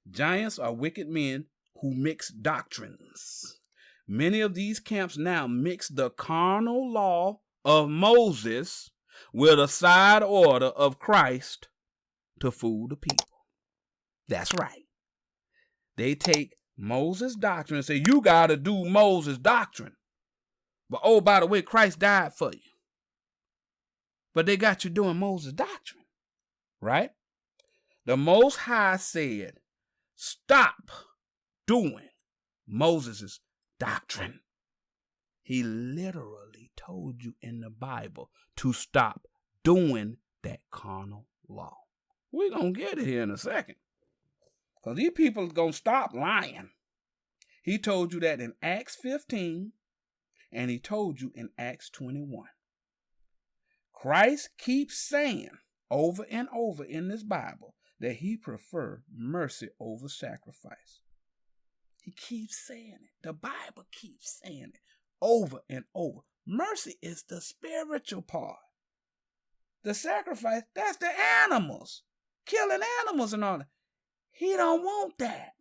Giants are wicked men who mix doctrines. Many of these camps now mix the carnal law of Moses with a side order of Christ to fool the people. That's right. They take Moses' doctrine and say, you got to do Moses' doctrine. But oh, by the way, Christ died for you. But they got you doing Moses' doctrine, right? The Most High said, stop doing Moses' doctrine. He literally told you in the Bible to stop doing that carnal law. We're going to get it here in a second. Because these people are going to stop lying. He told you that in Acts 15, and he told you in Acts 21. Christ keeps saying over and over in this Bible that he prefers mercy over sacrifice. He keeps saying it. The Bible keeps saying it over and over. Mercy is the spiritual part. The sacrifice, that's the animals. Killing animals and all that. He don't want that.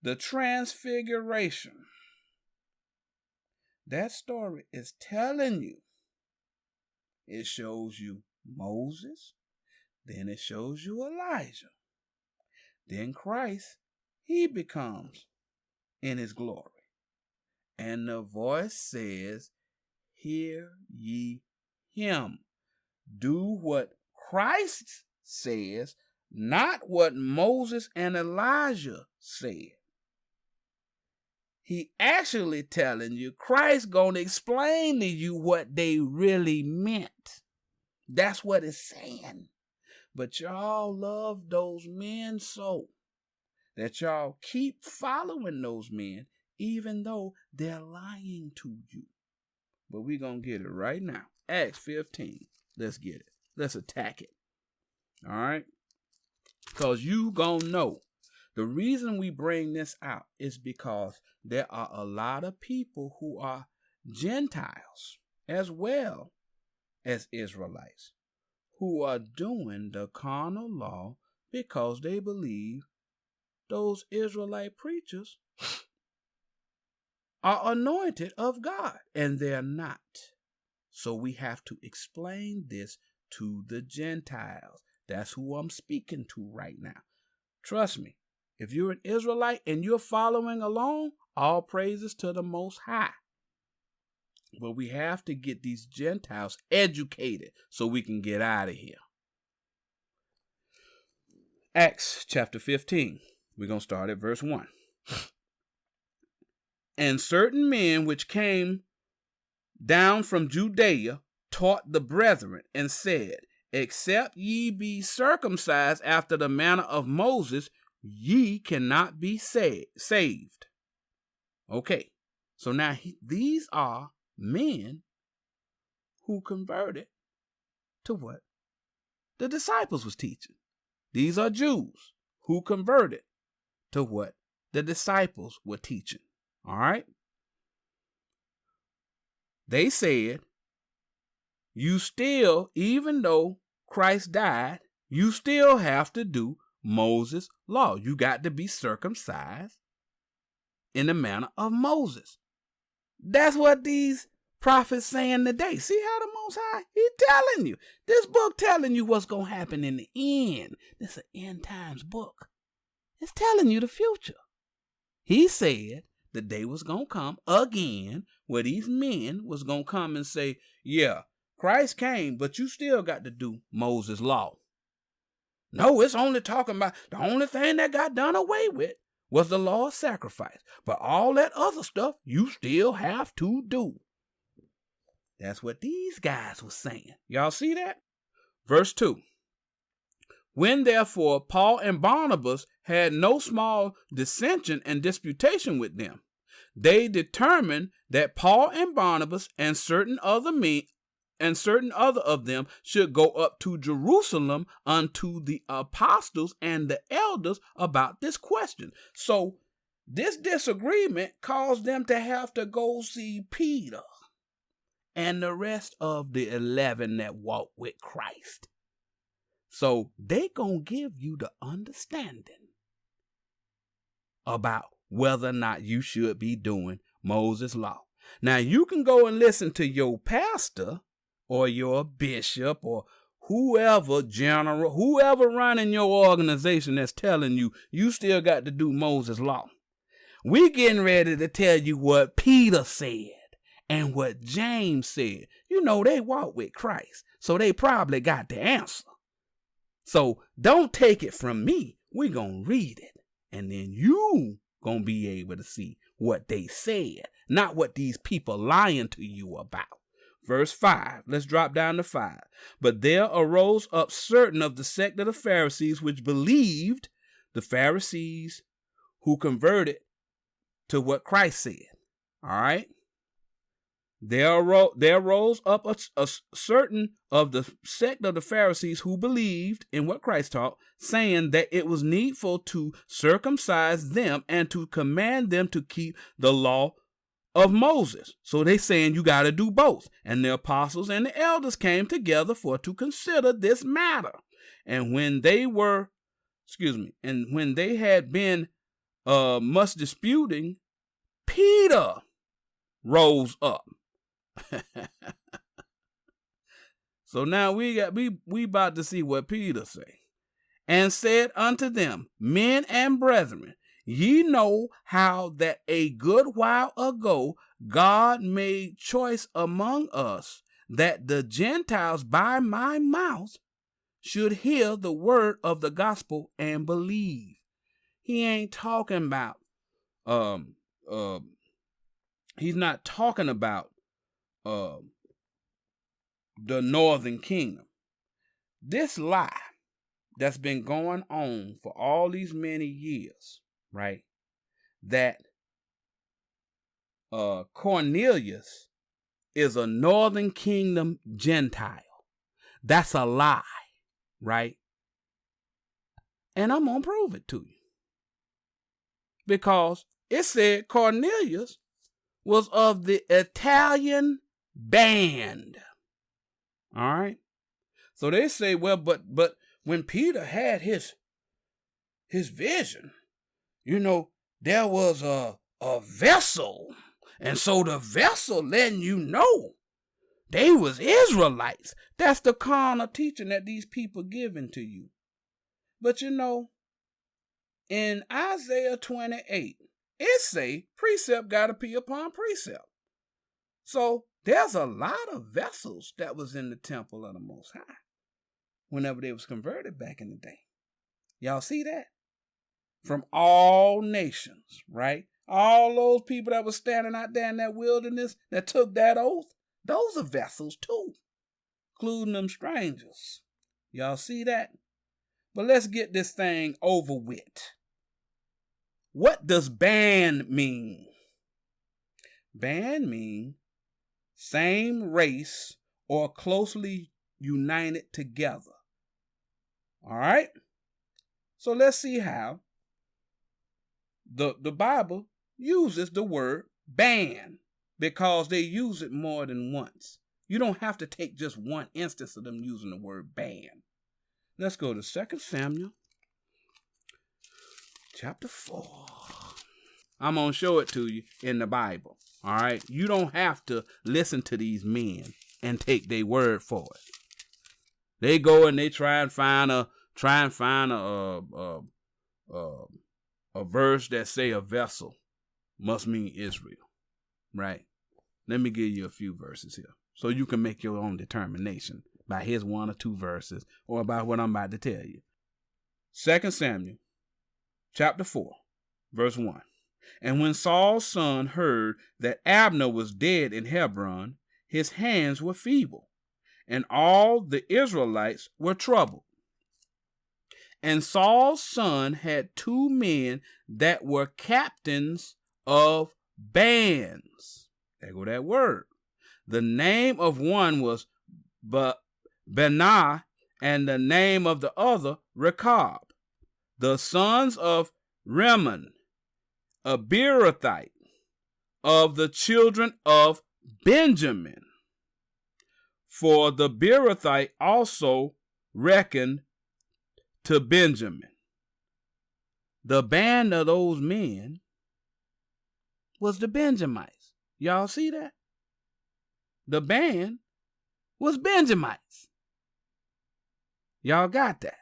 The transfiguration. That story is telling you. It shows you Moses. Then it shows you Elijah. Then Christ, he becomes in his glory. And the voice says, hear ye him. Do what Christ says, not what Moses and Elijah said. He actually telling you, Christ gonna explain to you what they really meant. That's what it's saying. But y'all love those men so that y'all keep following those men, even though they're lying to you. But we're gonna get it right now. Acts 15. Let's get it. Let's attack it. All right? Because you gonna know. The reason we bring this out is because there are a lot of people who are Gentiles as well as Israelites who are doing the carnal law because they believe those Israelite preachers are anointed of God, and they're not. So we have to explain this to the Gentiles. That's who I'm speaking to right now. Trust me. If you're an Israelite and you're following along, all praises to the Most High. But we have to get these Gentiles educated so we can get out of here. Acts chapter 15. We're going to start at verse 1. And certain men which came down from Judea taught the brethren and said, except ye be circumcised after the manner of Moses, ye cannot be saved. Okay, so now these are men who converted to what the disciples was teaching. These are Jews who converted to what the disciples were teaching. All right? They said, you still, even though Christ died, you still have to do Moses' law. You got to be circumcised in the manner of Moses. That's what these prophets saying today. See how the Most High, he telling you. This book telling you what's going to happen in the end. This is an end times book. It's telling you the future. He said the day was going to come again where these men was going to come and say, yeah, Christ came, but you still got to do Moses' law. No, it's only talking about the only thing that got done away with was the law of sacrifice. But all that other stuff you still have to do. That's what these guys were saying. Y'all see that? Verse 2. When therefore Paul and Barnabas had no small dissension and disputation with them, they determined that Paul and Barnabas and certain other of them should go up to Jerusalem unto the apostles and the elders about this question. So this disagreement caused them to have to go see Peter and the rest of the 11 that walked with Christ. So they gonna give you the understanding about whether or not you should be doing Moses' law. Now you can go and listen to your pastor or your bishop or whoever general, whoever running your organization that's telling you you still got to do Moses' law. We getting ready to tell you what Peter said and what James said. You know, they walk with Christ, so they probably got the answer. So don't take it from me. We're going to read it, and then you going to be able to see what they said, not what these people lying to you about. Verse 5, let's drop down to 5. But there arose up certain of the sect of the Pharisees which believed, the Pharisees who converted to what Christ said. All right. There arose up a certain of the sect of the Pharisees who believed in what Christ taught, saying that it was needful to circumcise them and to command them to keep the law of Moses. So they saying you got to do both. And the apostles and the elders came together for to consider this matter. And when they had been much disputing, Peter rose up. So now we about to see what Peter say. And said unto them, men and brethren, ye know how that a good while ago God made choice among us that the Gentiles by my mouth should hear the word of the gospel and believe. He ain't talking about he's not talking about the northern kingdom. This lie that's been going on for all these many years, right? That Cornelius is a northern kingdom Gentile. That's a lie, right? And I'm going to prove it to you. Because it said Cornelius was of the Italian band. All right. So they say, well, but when Peter had his vision, you know, there was a vessel. And so the vessel letting you know they was Israelites. That's the carnal teaching that these people giving to you. But you know, in Isaiah 28, it say precept got to be upon precept. So there's a lot of vessels that was in the temple of the Most High whenever they was converted back in the day. Y'all see that? From all nations, right? All those people that was standing out there in that wilderness that took that oath, those are vessels too, including them strangers. Y'all see that? But let's get this thing over with. What does band mean? Band mean same race or closely united together. All right? So let's see how the Bible uses the word band, because they use it more than once. You don't have to take just one instance of them using the word band. Let's go to 2 Samuel chapter 4. I'm going to show it to you in the Bible. All right? You don't have to listen to these men and take their word for it. They go and they try and find a verse that say a vessel must mean Israel, right? Let me give you a few verses here so you can make your own determination by his one or two verses or about what I'm about to tell you. 2 Samuel chapter 4, verse 1. And when Saul's son heard that Abner was dead in Hebron, his hands were feeble, and all the Israelites were troubled. And Saul's son had 2 men that were captains of bands. There go that word. The name of one was Benah, and the name of the other Rechab. The sons of Rimmon, a Beerothite, of the children of Benjamin. For the Beerothite also reckoned to Benjamin. The band of those men was the Benjamites. Y'all see that? The band was Benjamites. Y'all got that?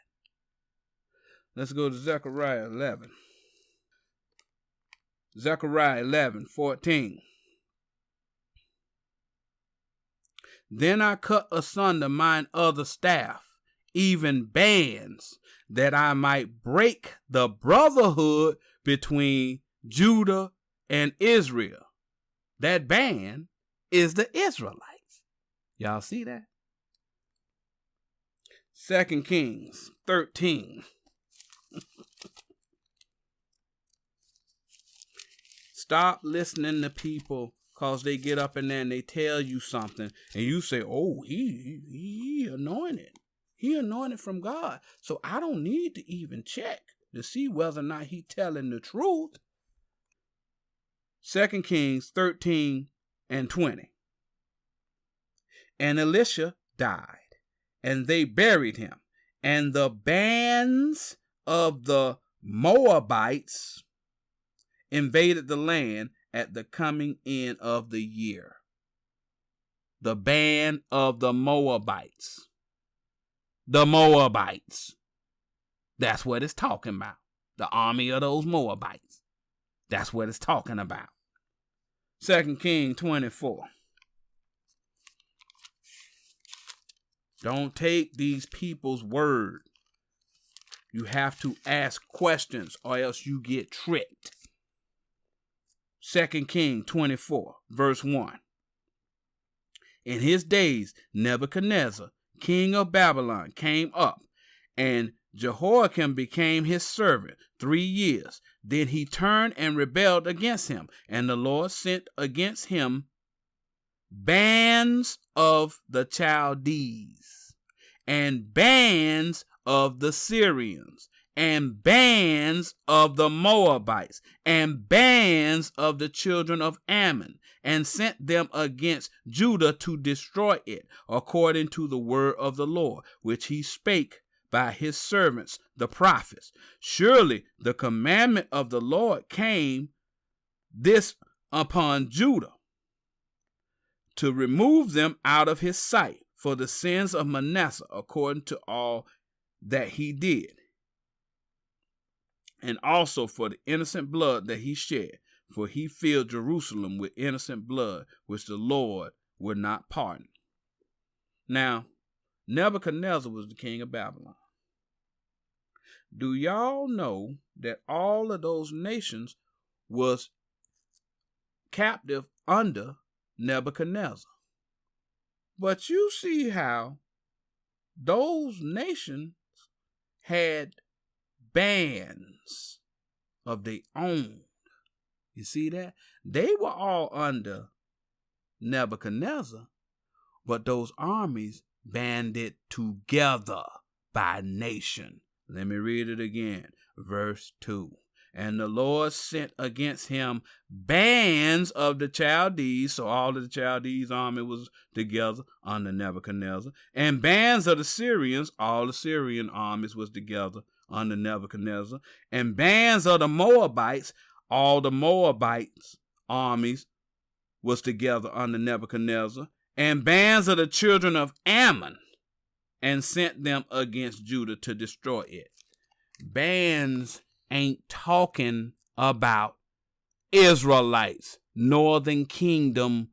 Let's go to Zechariah 11. Zechariah 11:14. Then I cut asunder mine other staff, even bands, that I might break the brotherhood between Judah and Israel. That band is the Israelites. Y'all see that? 2 Kings 13. Stop listening to people because they get up in there and they tell you something and you say, oh, he anointed. He anointed from God. So I don't need to even check to see whether or not he telling the truth. 2 Kings 13:20. And Elisha died, and they buried him. And the bands of the Moabites invaded the land at the coming in of the year. The band of the Moabites. The Moabites. That's what it's talking about. The army of those Moabites. That's what it's talking about. 2 Kings 24. Don't take these people's word. You have to ask questions or else you get tricked. 2 Kings 24, verse 1. In his days, Nebuchadnezzar, king of Babylon, came up, and Jehoiakim became his servant 3 years. Then he turned and rebelled against him, and the Lord sent against him bands of the Chaldees, and bands of the Syrians, and bands of the Moabites, and bands of the children of Ammon, and sent them against Judah to destroy it, according to the word of the Lord, which he spake by his servants, the prophets. Surely the commandment of the Lord came this upon Judah, to remove them out of his sight for the sins of Manasseh, according to all that he did, and also for the innocent blood that he shed, for he filled Jerusalem with innocent blood, which the Lord would not pardon. Now, Nebuchadnezzar was the king of Babylon. Do y'all know that all of those nations was captive under Nebuchadnezzar? But you see how those nations had bands of their own. You see that? They were all under Nebuchadnezzar, but those armies banded together by nation. Let me read it again. Verse 2. And the Lord sent against him bands of the Chaldees, so all of the Chaldees army was together under Nebuchadnezzar, and bands of the Syrians, all the Syrian armies was together under Nebuchadnezzar, and bands of the Moabites, all the Moabites armies was together under Nebuchadnezzar, and bands of the children of Ammon, and sent them against Judah to destroy it. Bands ain't talking about Israelites, northern kingdom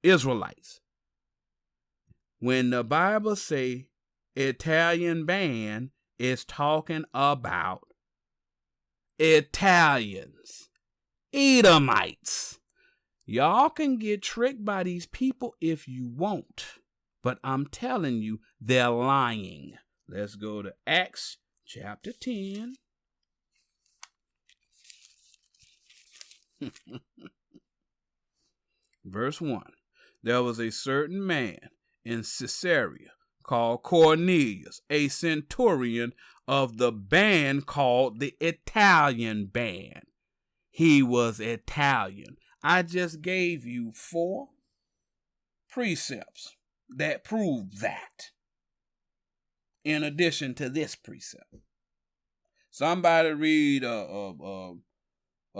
Israelites. When the Bible say Italian band, it's talking about Italians, Edomites. Y'all can get tricked by these people if you want, but I'm telling you, they're lying. Let's go to Acts chapter 10. Verse 1. There was a certain man in Caesarea called Cornelius, a centurion of the band called the Italian band. He was Italian. I just gave you 4 precepts that prove that. in addition to this precept. Somebody read a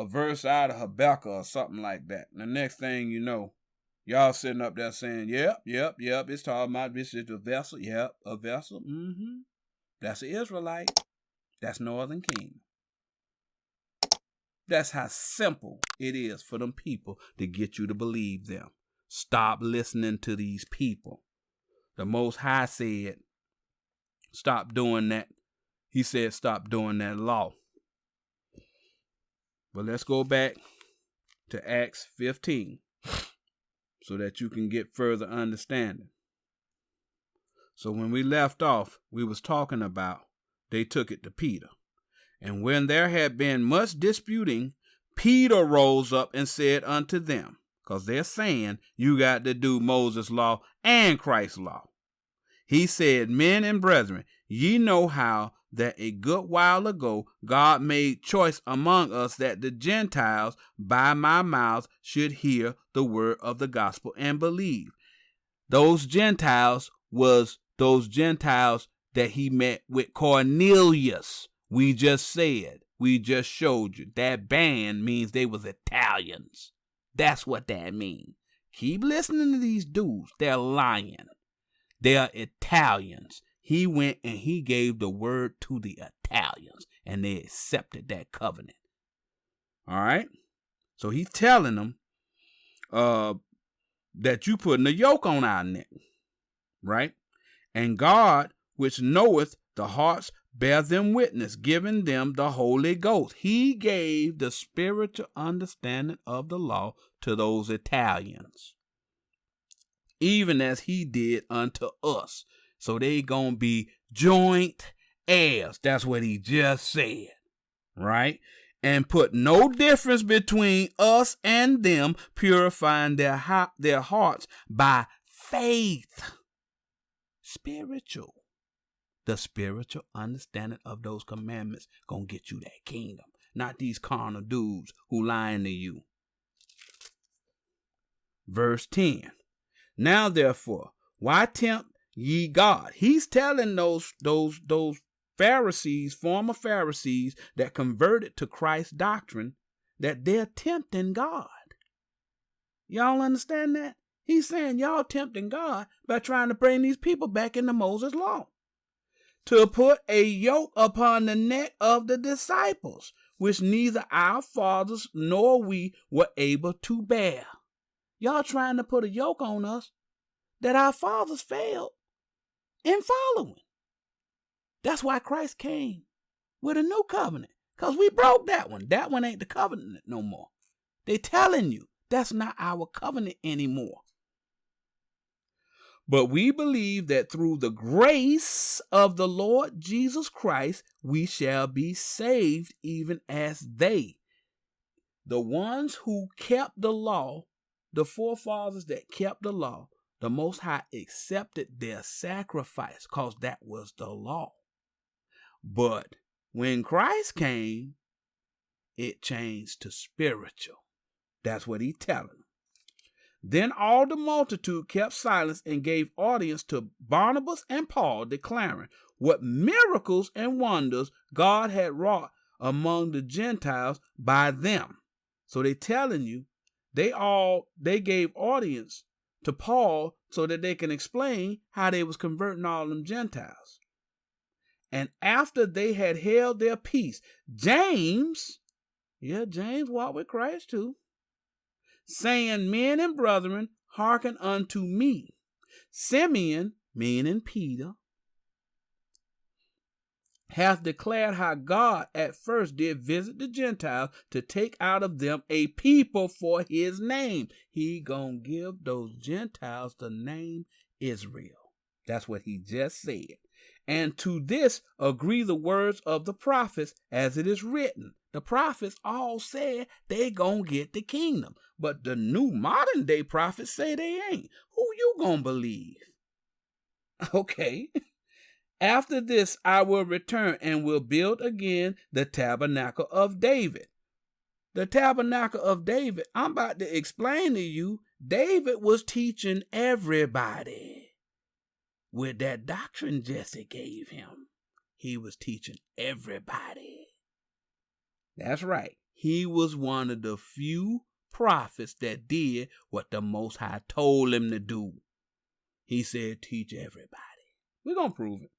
verse out of Habakkuk or something like that. And the next thing you know, y'all sitting up there saying, yep, it's talking about this is a vessel. Yep, a vessel. That's an Israelite. That's Northern Kingdom. That's how simple it is for them people to get you to believe them. Stop listening to these people. The Most High said, stop doing that. He said, stop doing that law. But let's go back to Acts 15 so that you can get further understanding. So when we left off, we was talking about they took it to Peter. And when there had been much disputing, Peter rose up and said unto them, because they're saying you got to do Moses' law and Christ's law. He said, men and brethren, ye know how that a good while ago God made choice among us that the Gentiles by my mouth should hear the word of the gospel and believe. Those Gentiles was those Gentiles that he met with Cornelius. We just showed you. That band means they was Italians. That's what that means. Keep listening to these dudes. They're lying. They're Italians. He went and he gave the word to the Italians, and they accepted that covenant. All right? So he's telling them that you putting a yoke on our neck, right? And God, which knoweth the hearts, bear them witness, giving them the Holy Ghost. He gave the spiritual understanding of the law to those Italians, even as he did unto us. So they gonna be joint heirs. That's what he just said, right? And put no difference between us and them, purifying their hearts by faith. Spiritual. The spiritual understanding of those commandments gonna get you that kingdom. Not these carnal dudes who lying to you. Verse 10. Now therefore, why tempt ye God? He's telling those Pharisees, former Pharisees that converted to Christ's doctrine, that they're tempting God. Y'all understand that? He's saying y'all tempting God by trying to bring these people back into Moses' law, to put a yoke upon the neck of the disciples, which neither our fathers nor we were able to bear. Y'all trying to put a yoke on us that our fathers failed in following. That's why Christ came with a new covenant, because we broke that one. That one ain't the covenant no more. They telling you that's not our covenant anymore. But we believe that through the grace of the Lord Jesus Christ, we shall be saved, even as they. The ones who kept the law, the forefathers that kept the law, the Most High accepted their sacrifice because that was the law. But when Christ came, it changed to spiritual. That's what he's telling them. Then all the multitude kept silence and gave audience to Barnabas and Paul, declaring what miracles and wonders God had wrought among the Gentiles by them. So they telling you, they gave audience to Paul so that they can explain how they was converting all them Gentiles. And after they had held their peace, James walked with Christ too, saying, men and brethren, hearken unto me. Simeon, meaning Peter, hath declared how God at first did visit the Gentiles to take out of them a people for his name. He gonna give those Gentiles the name Israel. That's what he just said. And to this agree the words of the prophets, as it is written. The prophets all said they gonna get the kingdom. But the new modern day prophets say they ain't. Who you gonna believe? Okay. After this I will return and will build again the tabernacle of David. The tabernacle of David, I'm about to explain to you, David was teaching everybody. with that doctrine Jesse gave him. He was teaching everybody. That's right. He was one of the few prophets that did what the Most High told him to do. He said, teach everybody. We're going to prove it.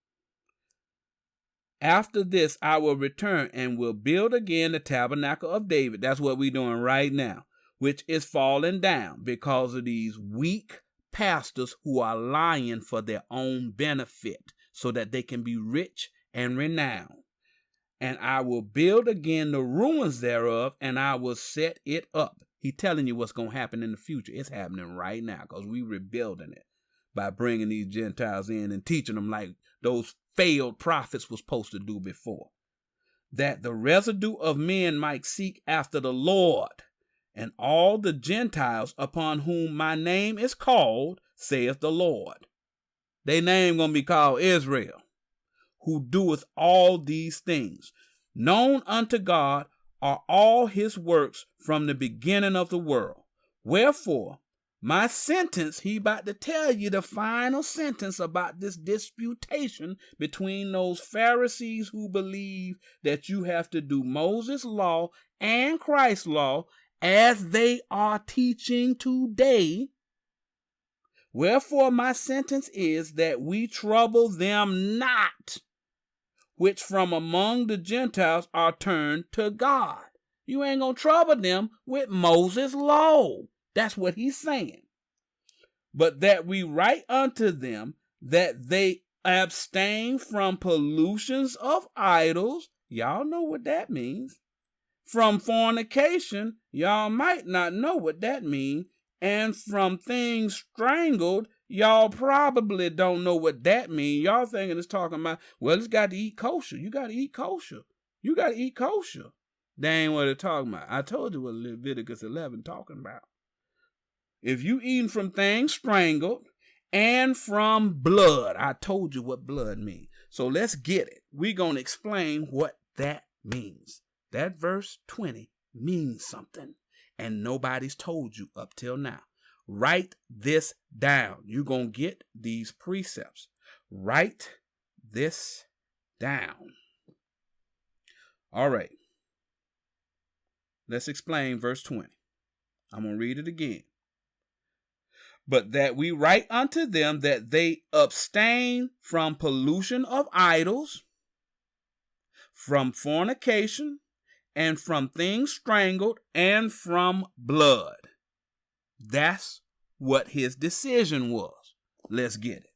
After this, I will return and will build again the tabernacle of David. That's what we're doing right now, which is falling down because of these weak pastors who are lying for their own benefit so that they can be rich and renowned. And I will build again the ruins thereof, and I will set it up. He's telling you what's going to happen in the future. It's happening right now because we rebuilding it by bringing these Gentiles in and teaching them like those failed prophets were supposed to do before. That the residue of men might seek after the Lord, and all the Gentiles upon whom my name is called, saith the Lord. Their name going to be called Israel, who doeth all these things. Known unto God are all his works from the beginning of the world. Wherefore, my sentence, he about to tell you the final sentence about this disputation between those Pharisees who believe that you have to do Moses' law and Christ's law as they are teaching today. Wherefore my sentence is that we trouble them not, which from among the Gentiles are turned to God. You ain't gonna trouble them with Moses' law. That's what he's saying. But that we write unto them that they abstain from pollutions of idols. Y'all know what that means. From fornication. Y'all might not know what that means. And from things strangled. Y'all probably don't know what that means. Y'all thinking it's talking about, well, it's got to eat kosher. You got to eat kosher. You got to eat kosher. That ain't what it's talking about. I told you what Leviticus 11 talking about. If you eating from things strangled and from blood, I told you what blood means. So let's get it. We're going to explain what that means. That verse 20 means something, and nobody's told you up till now. Write this down. You're going to get these precepts. Write this down. All right. Let's explain verse 20. I'm going to read it again. But that we write unto them that they abstain from pollution of idols, from fornication, and from things strangled, and from blood. That's what his decision was. Let's get it.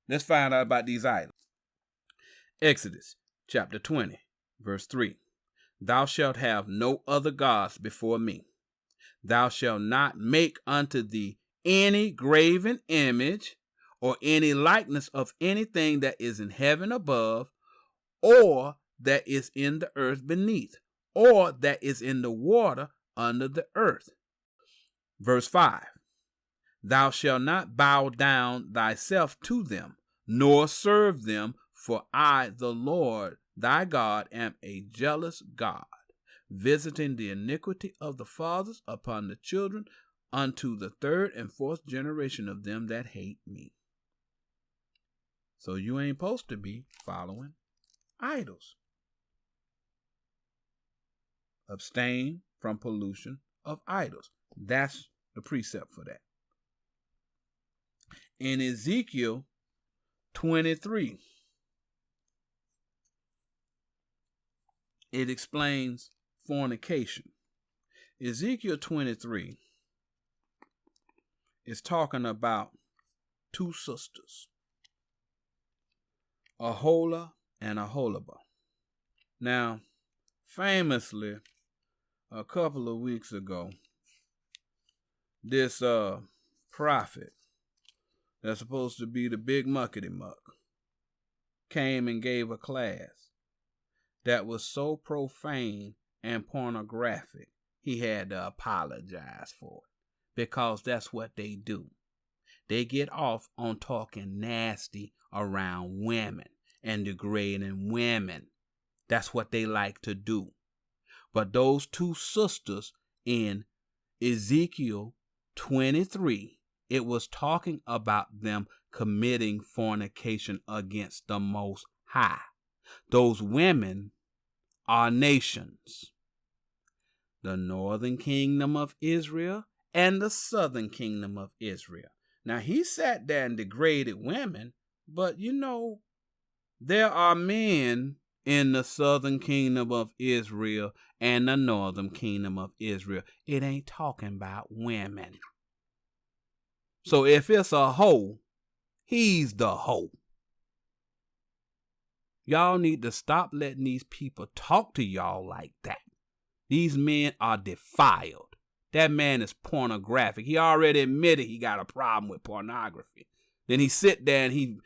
Let's find out about these items. Exodus chapter 20, verse 3. Thou shalt have no other gods before me. Thou shalt not make unto thee any graven image or any likeness of anything that is in heaven above, or that is in the earth beneath, or that is in the water under the earth. Verse 5. Thou shalt not bow down thyself to them, nor serve them, for I, the Lord thy God, am a jealous God, visiting the iniquity of the fathers upon the children, unto the third and fourth generation of them that hate me. So you ain't supposed to be following idols. Abstain from pollution of idols. That's the precept for that. In Ezekiel 23, it explains fornication. Ezekiel 23 is talking about two sisters, Aholah and Aholibah. Now, famously, a couple of weeks ago, this prophet that's supposed to be the big muckety muck came and gave a class that was so profane and pornographic, he had to apologize for it. Because that's what they do. They get off on talking nasty around women and degrading women. That's what they like to do. But those two sisters in Ezekiel 23, it was talking about them committing fornication against the Most High. Those women are nations. The northern kingdom of Israel and the southern kingdom of Israel. Now, he sat there and degraded women, but there are men in the southern kingdom of Israel and the northern kingdom of Israel. It ain't talking about women. So if it's a hoe, he's the hoe. Y'all need to stop letting these people talk to y'all like that. These men are defiled. That man is pornographic. He already admitted he got a problem with pornography. Then he sit there and he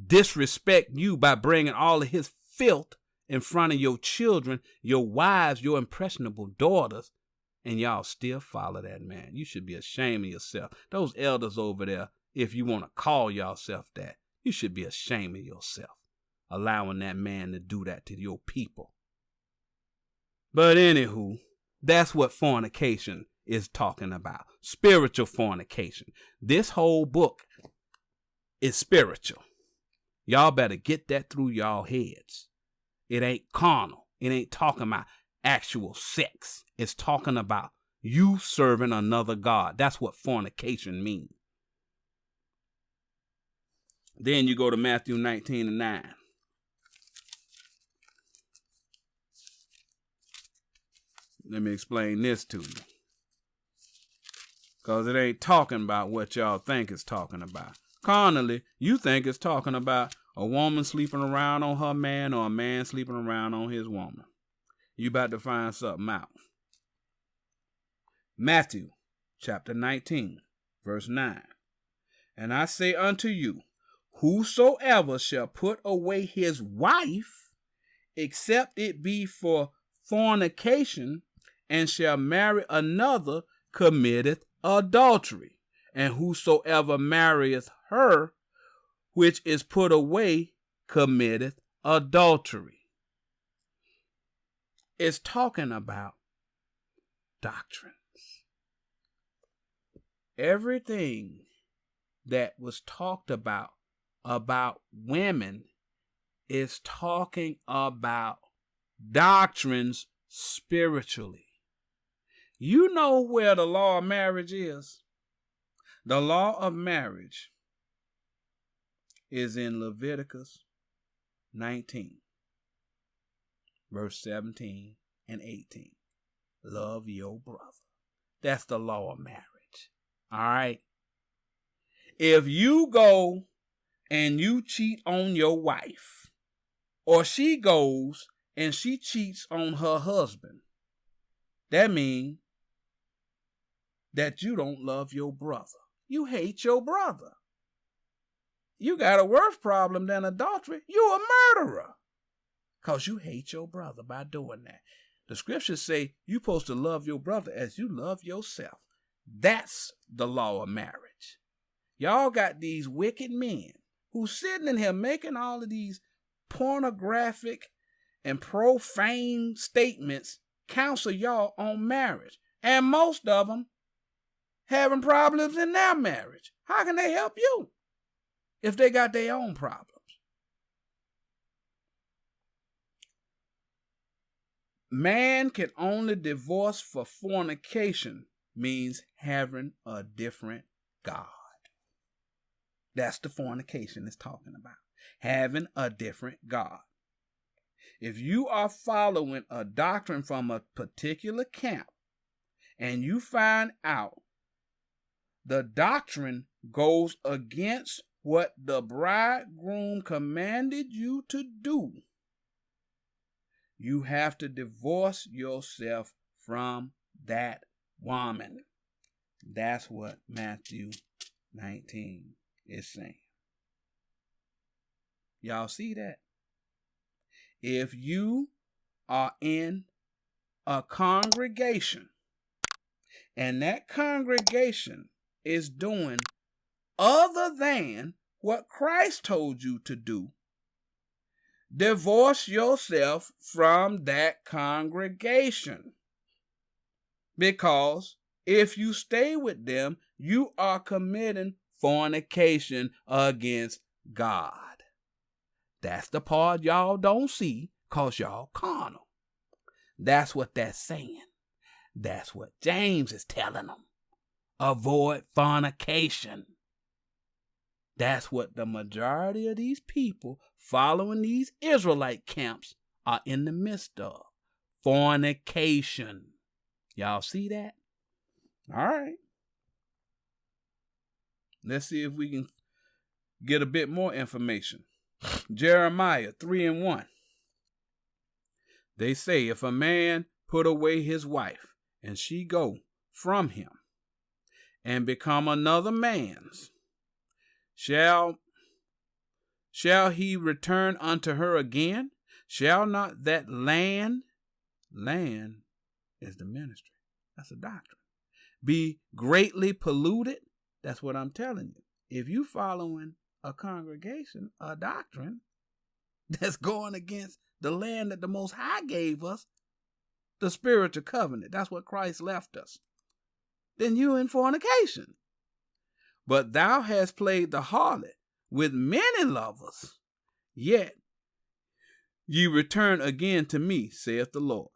disrespect you by bringing all of his filth in front of your children, your wives, your impressionable daughters, and y'all still follow that man. You should be ashamed of yourself. Those elders over there, if you want to call yourself that, you should be ashamed of yourself, allowing that man to do that to your people. But anywho, that's what fornication is talking about. Spiritual fornication. This whole book is spiritual. Y'all better get that through y'all heads. It ain't carnal. It ain't talking about actual sex. It's talking about you serving another God. That's what fornication means. Then you go to Matthew 19:9. Let me explain this to you. Because it ain't talking about what y'all think it's talking about. Carnally, you think it's talking about a woman sleeping around on her man or a man sleeping around on his woman. You about to find something out. Matthew chapter 19, verse 9. And I say unto you, whosoever shall put away his wife, except it be for fornication, and shall marry another, committeth adultery. And whosoever marrieth her, which is put away, committeth adultery. It's talking about doctrines. Everything that was talked about women is talking about doctrines spiritually. You know where the law of marriage is? The law of marriage is in Leviticus 19, verse 17 and 18. Love your brother. That's the law of marriage. All right? If you go and you cheat on your wife, or she goes and she cheats on her husband, that means that you don't love your brother. You hate your brother. You got a worse problem than adultery. You're a murderer. Because you hate your brother by doing that. The scriptures say you're supposed to love your brother as you love yourself. That's the law of marriage. Y'all got these wicked men who's sitting in here making all of these pornographic and profane statements counsel y'all on marriage. And most of them having problems in their marriage. How can they help you if they got their own problems? Man can only divorce for fornication means having a different God. That's the fornication it's talking about. Having a different God. If you are following a doctrine from a particular camp and you find out the doctrine goes against what the bridegroom commanded you to do, you have to divorce yourself from that woman. That's what Matthew 19 is saying. Y'all see that? If you are in a congregation and that congregation is doing other than what Christ told you to do, divorce yourself from that congregation. Because if you stay with them, you are committing fornication against God. That's the part y'all don't see because y'all carnal. That's what that's saying. That's what James is telling them. Avoid fornication. That's what the majority of these people following these Israelite camps are in the midst of. Fornication. Y'all see that? All right. Let's see if we can get a bit more information. Jeremiah 3:1. They say, if a man put away his wife, and she go from him, and become another man's, shall he return unto her again? Shall not that land is the ministry, that's a doctrine, be greatly polluted? That's what I'm telling you. If you following a congregation, a doctrine that's going against the land that the Most High gave us, the spiritual covenant, that's what Christ left us, then you in fornication. But thou hast played the harlot with many lovers, yet ye return again to me, saith the Lord.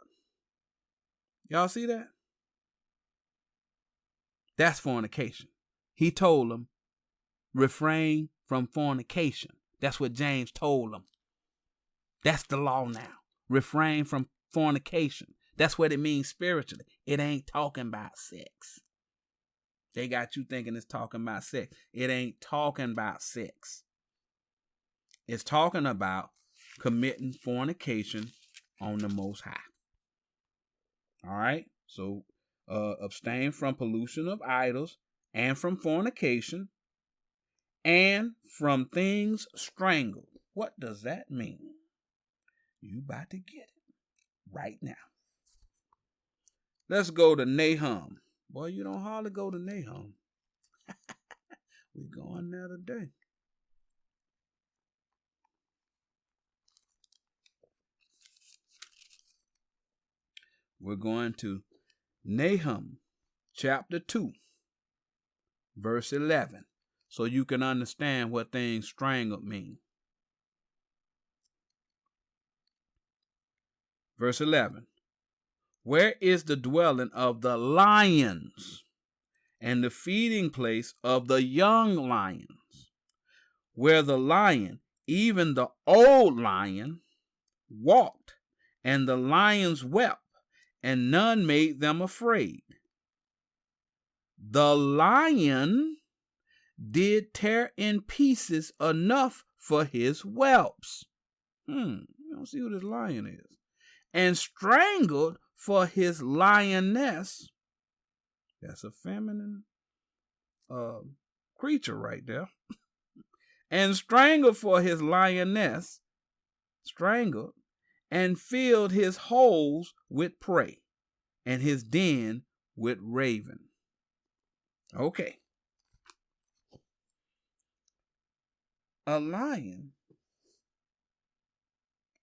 Y'all see that? That's fornication. He told them, refrain from fornication. That's what James told them. That's the law now. Refrain from fornication. That's what it means spiritually. It ain't talking about sex. They got you thinking it's talking about sex. It ain't talking about sex. It's talking about committing fornication on the Most High. All right? So abstain from pollution of idols and from fornication and from things strangled. What does that mean? You about to get it right now. Let's go to Nahum. Boy, you don't hardly go to Nahum. We're going there today. We're going to Nahum chapter 2, verse 11, so you can understand what things strangled mean. Verse 11. Where is the dwelling of the lions and the feeding place of the young lions? Where the lion, even the old lion, walked, and the lions wept, and none made them afraid. The lion did tear in pieces enough for his whelps. You don't see who this lion is. And strangled for his lioness. That's a feminine creature right there. And strangled for his lioness, strangled, and filled his holes with prey, and his den with raven. Okay. A lion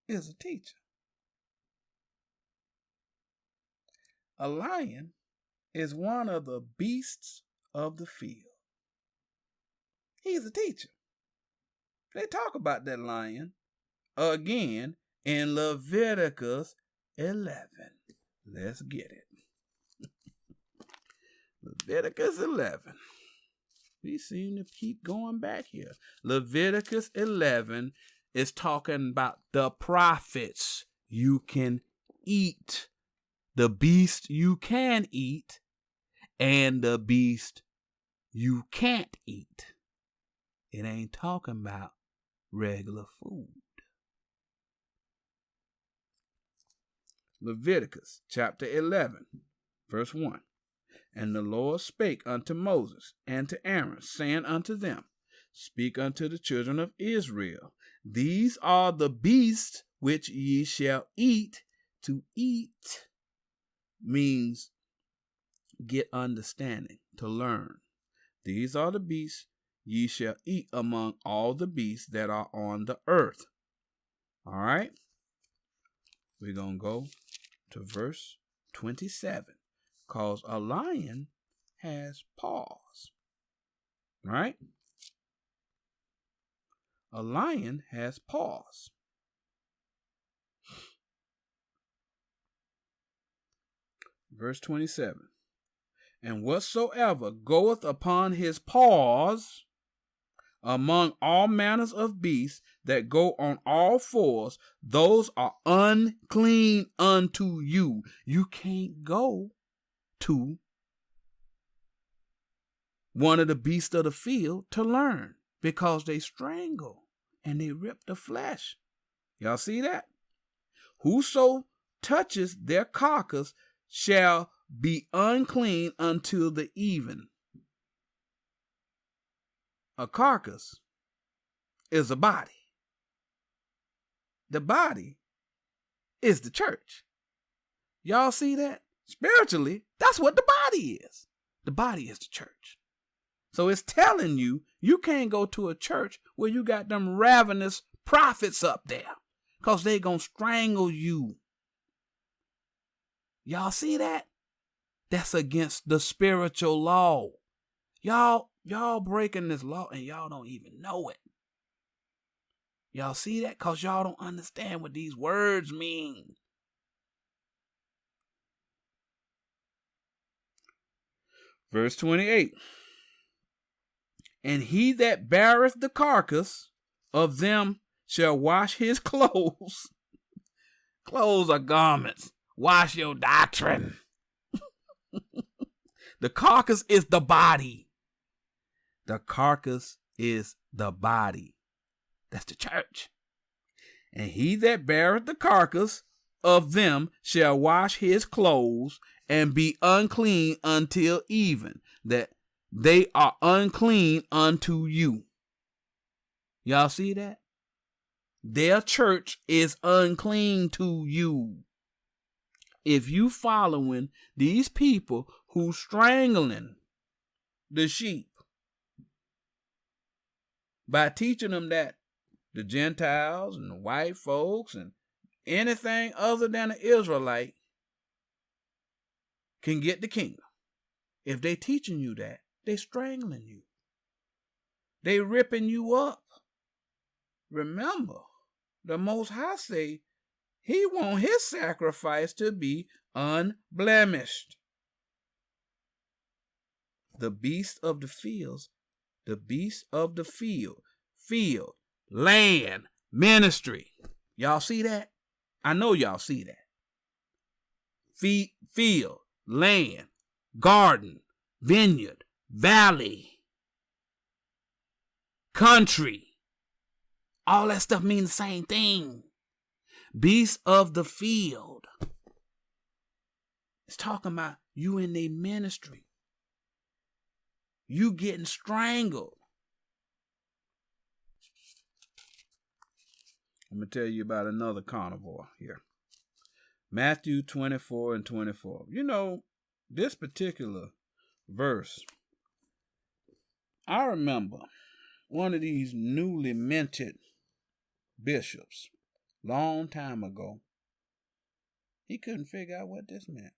is a teacher. A lion is one of the beasts of the field. He's a teacher. They talk about that lion again in Leviticus 11. Let's get it. Leviticus 11. We seem to keep going back here. Leviticus 11 is talking about the prophets you can eat. The beast you can eat and the beast you can't eat. It ain't talking about regular food. Leviticus chapter 11, verse 1. And the Lord spake unto Moses and to Aaron, saying unto them, Speak unto the children of Israel, these are the beasts which ye shall eat. To eat means get understanding, to learn. These are the beasts ye shall eat among all the beasts that are on the earth. All right? We're going to go to verse 27. Because a lion has paws. right? A lion has paws. Verse 27. And whatsoever goeth upon his paws among all manners of beasts that go on all fours, those are unclean unto you. You can't go to one of the beasts of the field to learn, because they strangle and they rip the flesh. Y'all see that? Whoso touches their carcass shall be unclean until the even. A carcass is a body. The body is the church. Y'all see that? Spiritually, that's what the body is. The body is the church. So it's telling you, you can't go to a church where you got them ravenous prophets up there, because they gonna strangle you. Y'all see that? That's against the spiritual law. Y'all breaking this law and y'all don't even know it. Y'all see that? Because y'all don't understand what these words mean. Verse 28. And he that beareth the carcass of them shall wash his clothes. Clothes are garments. Wash your doctrine. The carcass is the body. The carcass is the body. That's the church. And he that beareth the carcass of them shall wash his clothes and be unclean until even, that they are unclean unto you. Y'all see that? Their church is unclean to you. If you following these people who strangling the sheep by teaching them that the Gentiles and the white folks and anything other than an Israelite can get the kingdom. If they teaching you that, they strangling you. They ripping you up. Remember, the Most High say he want his sacrifice to be unblemished. The beasts of the fields, field, land, ministry. Y'all see that? I know y'all see that. Field, land, garden, vineyard, valley, country. All that stuff means the same thing. Beasts of the field. It's talking about you in their ministry. You getting strangled. I'm going to tell you about another carnivore here. Matthew 24 and 24. You know, this particular verse, I remember one of these newly minted bishops, long time ago, he couldn't figure out what this meant.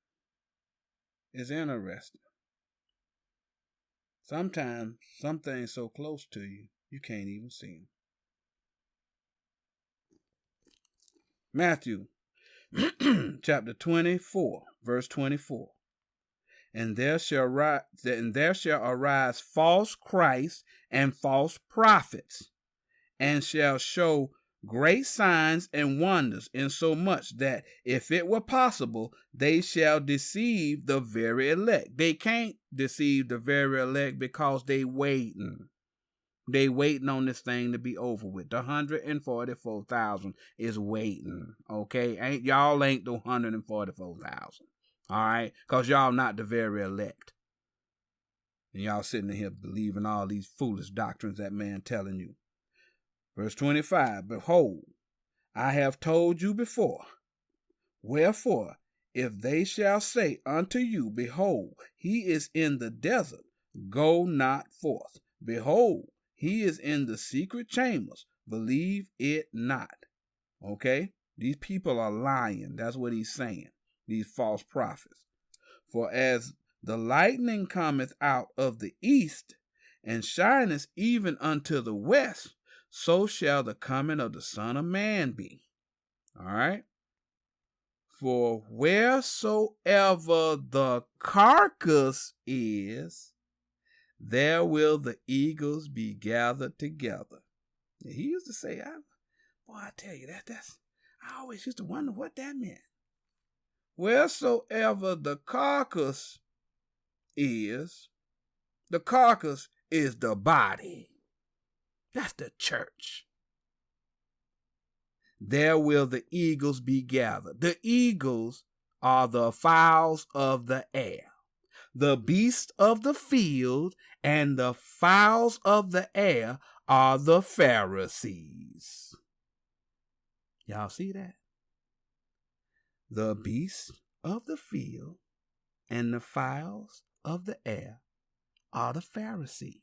It's interesting. Sometimes some things so close to you, you can't even see them. Matthew chapter 24, verse 24. And there shall arise false Christs and false prophets, and shall show great signs and wonders, insomuch that if it were possible, they shall deceive the very elect. They can't deceive the very elect because they waiting. They waiting on this thing to be over with. The 144,000 is waiting. Okay, y'all ain't the 144,000. All right, because y'all not the very elect. And y'all sitting here believing all these foolish doctrines that man telling you. Verse 25, behold, I have told you before. Wherefore, if they shall say unto you, behold, he is in the desert, go not forth. Behold, he is in the secret chambers, believe it not. Okay? These people are lying. That's what he's saying. These false prophets. For as the lightning cometh out of the east, and shineth even unto the west, so shall the coming of the Son of Man be. All right? For wheresoever the carcass is, there will the eagles be gathered together. And he used to say, I tell you, I always used to wonder what that meant. Wheresoever the carcass is the body. That's the church. There will the eagles be gathered. The eagles are the fowls of the air, the beasts of the field, and the fowls of the air are the Pharisees. Y'all see that? The beasts of the field and the fowls of the air are the Pharisees.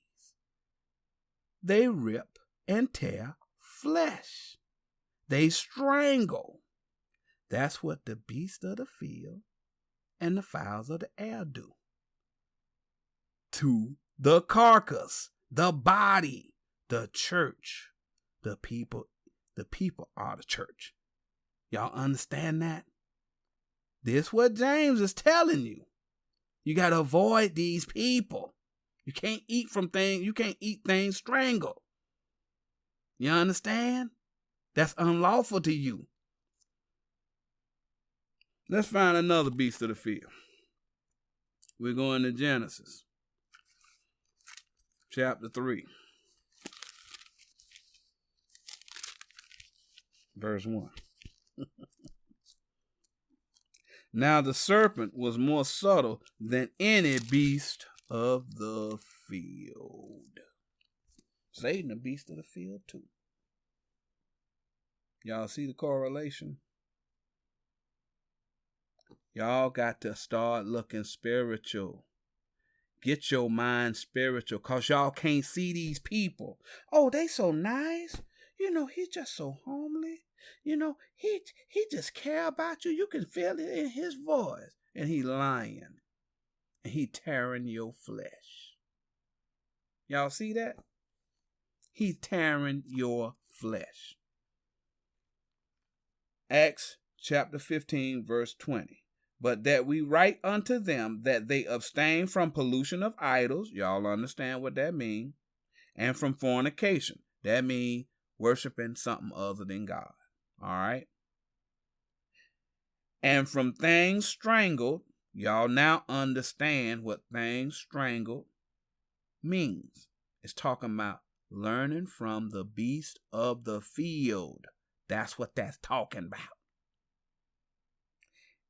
They rip and tear flesh. They strangle. That's what the beasts of the field and the fowls of the air do to the carcass, the body, the church. The people are the church. Y'all understand that? This is what James is telling you. You got to avoid these people. You can't eat things strangled. You understand? That's unlawful to you. Let's find another beast of the field. We're going to Genesis, chapter 3, verse 1. Now the serpent was more subtle than any beast of the field. Satan, a beast of the field too. Y'all see the correlation? Y'all got to start looking spiritual. Get your mind spiritual, because y'all can't see these people. Oh, they so nice. He's just so homely. He just care about you. You can feel it in his voice. And he lying. And he tearing your flesh. Y'all see that? He's tearing your flesh. Acts chapter 15, verse 20. But that we write unto them that they abstain from pollution of idols. Y'all understand what that means. And from fornication. That means worshiping something other than God. All right? And from things strangled. Y'all now understand what things strangled means. It's talking about learning from the beast of the field. That's what that's talking about.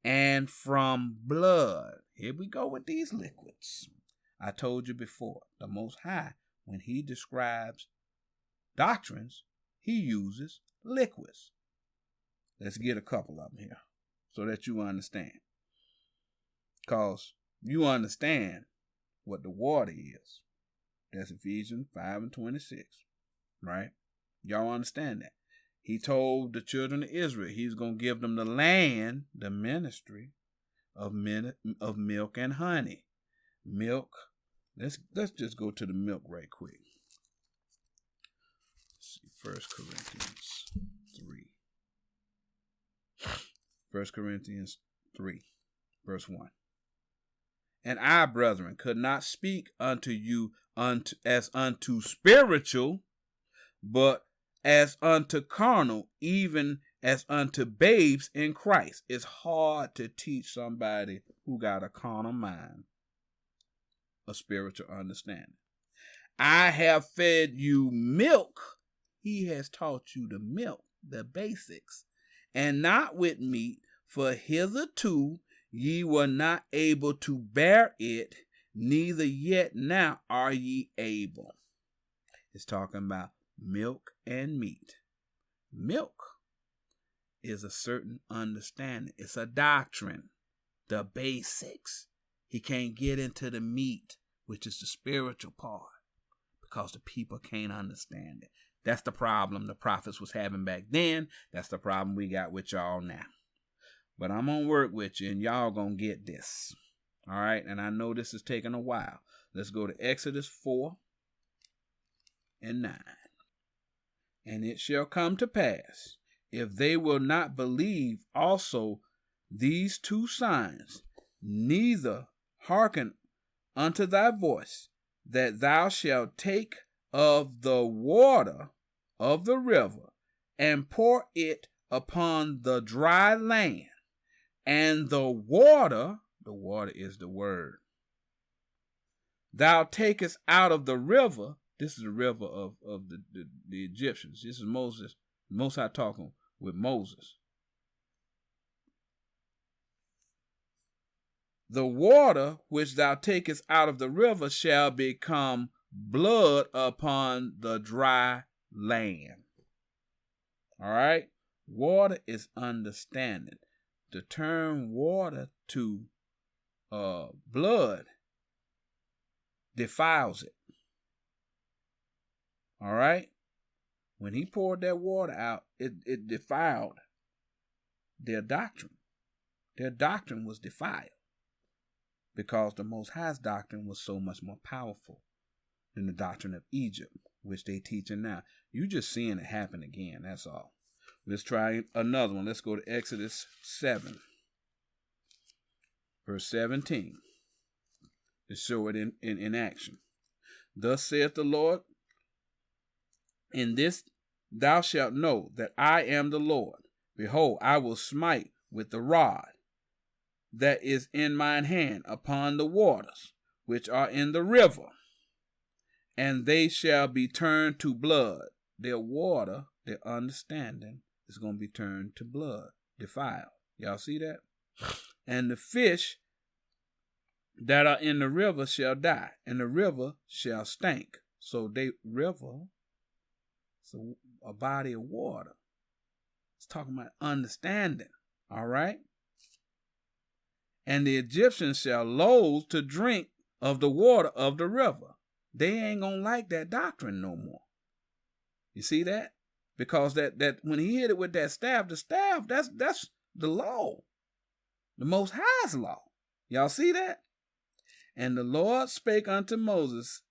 And from blood. Here we go with these liquids. I told you before, the Most High, when he describes doctrines, he uses liquids. Let's get a couple of them here so that you understand. Because you understand what the water is. That's Ephesians 5 and 26. Right? Y'all understand that. He told the children of Israel he's going to give them the land, the ministry of milk and honey. Milk. Let's just go to the milk right quick. Let's see, 1 Corinthians 3. 1 Corinthians 3, verse 1. And I, brethren, could not speak unto you as unto spiritual, but as unto carnal, even as unto babes in Christ. It's hard to teach somebody who got a carnal mind a spiritual understanding. I have fed you milk. He has taught you the milk, the basics, and not with meat, for hitherto ye were not able to bear it, neither yet now are ye able. It's talking about milk and meat. Milk is a certain understanding. It's a doctrine, the basics. He can't get into the meat, which is the spiritual part, because the people can't understand it. That's the problem the prophets was having back then. That's the problem we got with y'all now. But I'm going to work with you, and y'all going to get this. All right? And I know this is taking a while. Let's go to Exodus 4. and 9. And it shall come to pass, if they will not believe also these 2 signs, neither hearken unto thy voice, that thou shalt take of the water of the river, and pour it upon the dry land, and the water is the word, thou takest out of the river. This is the river of the Egyptians. This is Moses, Most High talking with Moses. The water which thou takest out of the river shall become blood upon the dry land. All right? Water is understanding. To turn water to blood defiles it. All right? When he poured that water out, it defiled their doctrine. Their doctrine was defiled because the Most High's doctrine was so much more powerful than the doctrine of Egypt, which they teaching now. You just seeing it happen again, that's all. Let's try another one. Let's go to Exodus 7, verse 17, to show it in action. Thus saith the Lord, in this thou shalt know that I am the Lord. Behold, I will smite with the rod that is in mine hand upon the waters which are in the river, and they shall be turned to blood. Their water, their understanding, is going to be turned to blood, defiled. Y'all see that? And the fish that are in the river shall die, and the river shall stink. So river, so a body of water. It's talking about understanding. All right? And the Egyptians shall loathe to drink of the water of the river. They ain't going to like that doctrine no more. You see that? Because that when he hit it with that staff, the staff, that's the law. The Most High's law. Y'all see that? And the Lord spake unto Moses,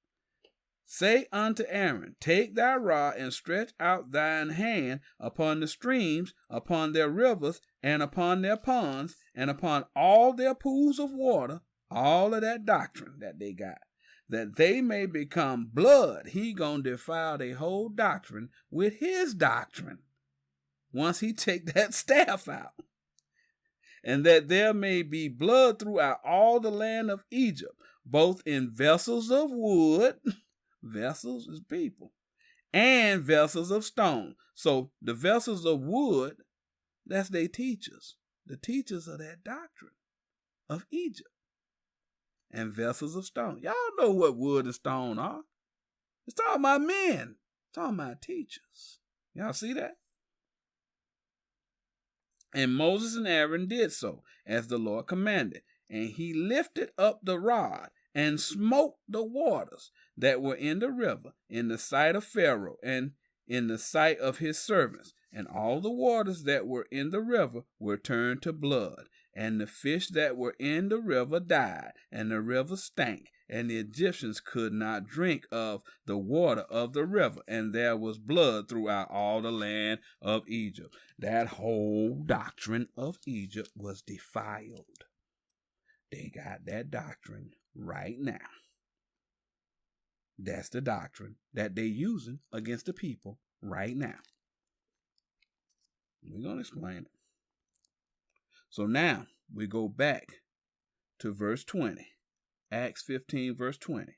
say unto Aaron, take thy rod and stretch out thine hand upon the streams, upon their rivers, and upon their ponds, and upon all their pools of water, all of that doctrine that they got, that they may become blood. He gonna defile their whole doctrine with his doctrine once he take that staff out. And that there may be blood throughout all the land of Egypt, both in vessels of wood, vessels is people, and vessels of stone. So the vessels of wood, that's their teachers, the teachers of that doctrine of Egypt. And vessels of stone. Y'all know what wood and stone are. It's talking about men. It's talking about teachers. Y'all see that? And Moses and Aaron did so, as the Lord commanded. And he lifted up the rod and smote the waters that were in the river in the sight of Pharaoh and in the sight of his servants. And all the waters that were in the river were turned to blood. And the fish that were in the river died, and the river stank, and the Egyptians could not drink of the water of the river, and there was blood throughout all the land of Egypt. That whole doctrine of Egypt was defiled. They got that doctrine right now. That's the doctrine that they're using against the people right now. We're going to explain it. So now we go back to verse 20, Acts 15, verse 20,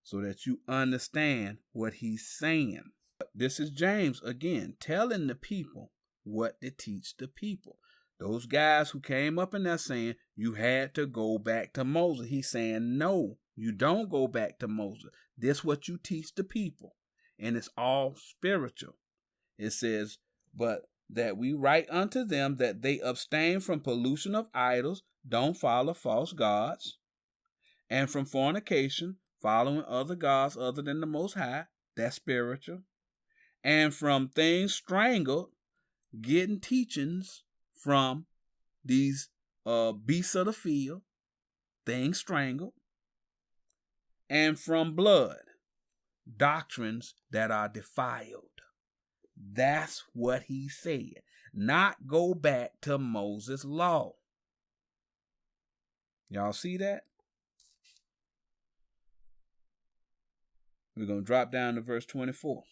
so that you understand what he's saying. This is James again telling the people what to teach the people. Those guys who came up in there saying you had to go back to Moses. He's saying, no, you don't go back to Moses. This is what you teach the people. And it's all spiritual. It says, but that we write unto them that they abstain from pollution of idols, don't follow false gods, and from fornication, following other gods other than the Most High, that's spiritual, and from things strangled, getting teachings from these beasts of the field, things strangled, and from blood. doctrines that are defiled. That's what he said. Not go back to Moses' law. Y'all see that? We're going to drop down to verse 24.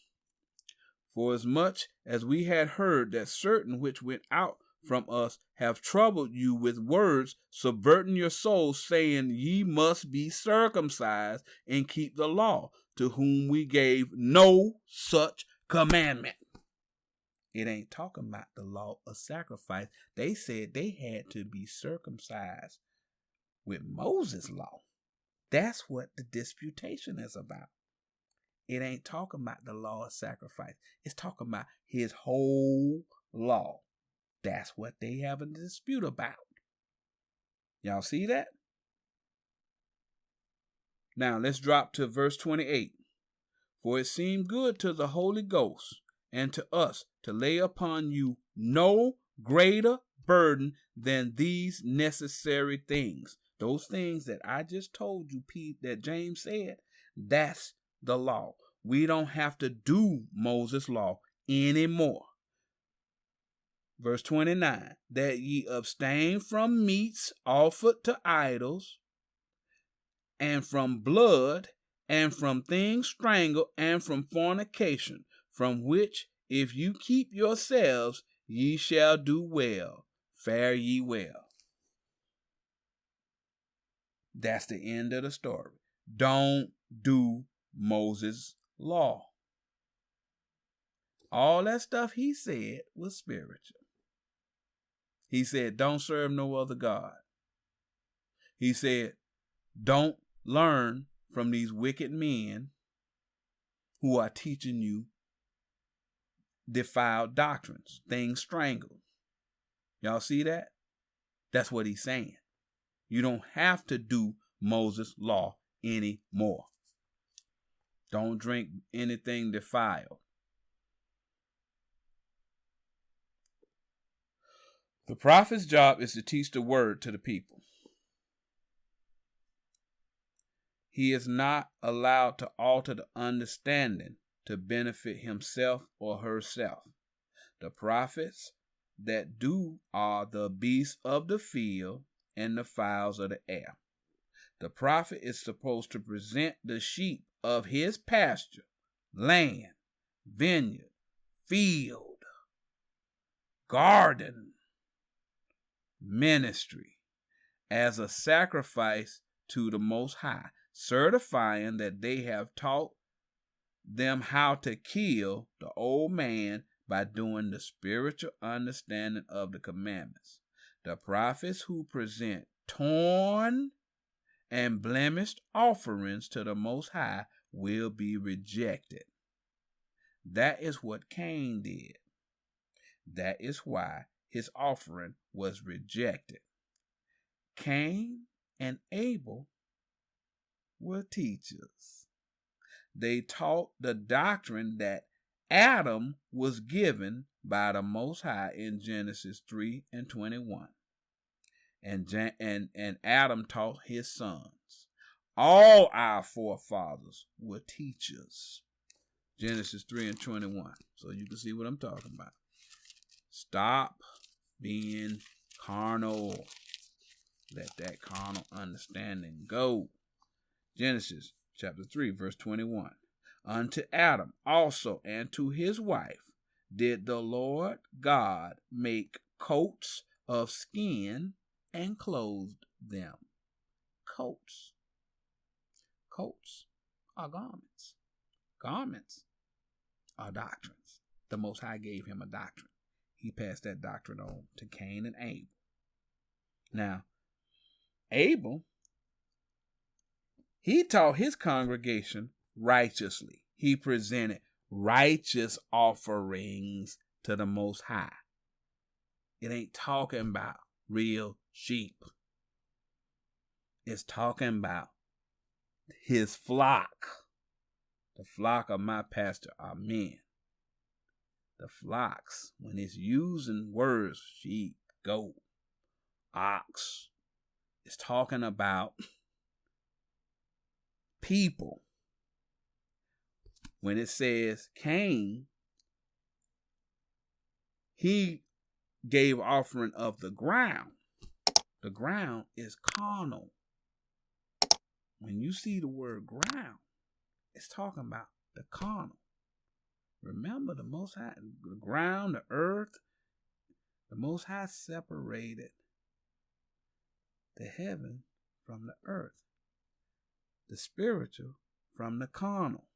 For as much as we had heard that certain which went out from us have troubled you with words, subverting your souls, saying, ye must be circumcised and keep the law, to whom we gave no such commandment. It ain't talking about the law of sacrifice. They said they had to be circumcised with Moses' law. That's what the disputation is about. It ain't talking about the law of sacrifice. It's talking about his whole law. That's what they have a dispute about. Y'all see that? Now let's drop to verse 28. For it seemed good to the Holy Ghost and to us to lay upon you no greater burden than these necessary things. Those things that I just told you, Pete, that James said, that's the law. We don't have to do Moses' law anymore. Verse 29, that ye abstain from meats offered to idols, and from blood, and from things strangled, and from fornication, from which if you keep yourselves, ye shall do well. Fare ye well. That's the end of the story. Don't do Moses' law. All that stuff he said was spiritual. He said, don't serve no other God. He said, don't learn from these wicked men who are teaching you defiled doctrines, things strangled. Y'all see that? That's what he's saying. You don't have to do Moses' law anymore. Don't drink anything defiled. The prophet's job is to teach the word to the people. He is not allowed to alter the understanding to benefit himself or herself. The prophets that do are the beasts of the field and the fowls of the air. The prophet is supposed to present the sheep of his pasture, land, vineyard, field, garden, ministry as a sacrifice to the Most High, certifying that they have taught them how to kill the old man by doing the spiritual understanding of the commandments. The prophets who present torn and blemished offerings to the Most High will be rejected. That is what Cain did. That is why his offering was rejected. Cain and Abel were teachers. They taught the doctrine that Adam was given by the Most High in Genesis 3 and 21. And Adam taught his sons. All our forefathers were teachers. Genesis 3 and 21. So you can see what I'm talking about. Stop being carnal. Let that carnal understanding go. Genesis chapter 3, verse 21. Unto Adam also and to his wife did the Lord God make coats of skin and clothed them. Coats. Coats are garments. Garments are doctrines. The Most High gave him a doctrine. He passed that doctrine on to Cain and Abel. Now, Abel, he taught his congregation righteously. He presented righteous offerings to the Most High. It ain't talking about real sheep. It's talking about his flock. The flock of my pastor are men. The flocks, when it's using words, sheep, goat, ox, it's talking about people. when it says Cain, he gave offering of the ground. The ground is carnal. When you see the word ground, it's talking about the carnal. Remember, the Most High, the ground, the earth, the Most High separated the heaven from the earth, the spiritual from the carnal.